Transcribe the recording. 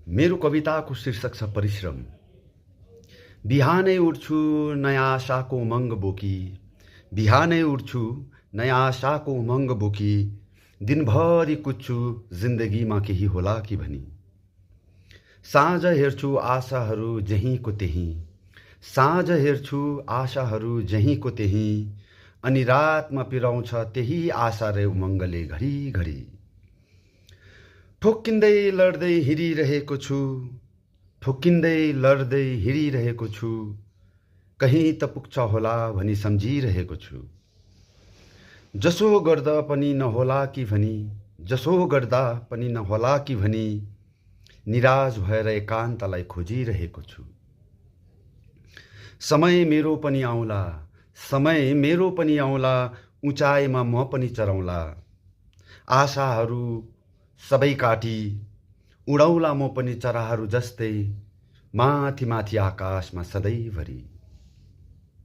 मेरो कविताको शीर्षक छ परिश्रम। बिहानै उठ्छु नयाँ आशाको उमङ्ग बोकी, बिहानै उठ्छु नयाँ आशाको उमङ्ग बोकी, दिनभरि कुद्छु जिन्दगीमा केही होला कि भनी। साँझ हेर्छु आशाहरू जहीँको त्यहीँ, साँझ हेर्छु आशाहरू जहीँको त्यहीँ, अनि रातमा पिराउँछ त्यही आशा र उमङ्गले घरिघरि। ठोक्किँदै लड्दै हिँडिरहेको छु, ठोक्किँदै लड्दै हिँडिरहेको छु, कहीँ त पुग्छ होला भनी सम्झिरहेको छु। जसो गर्दा पनि नहोला कि भनी, जसो गर्दा पनि नहोला कि भनी, निराश भएर एकान्तलाई खोजिरहेको छु। समय मेरो पनि आउला, समय मेरो पनि आउला, उचाइमा म पनि चढौँला। आशाहरू सबै काटी उडौला म पनि चराहरू जस्तै, माथि माथि आकाशमा सधैँभरि।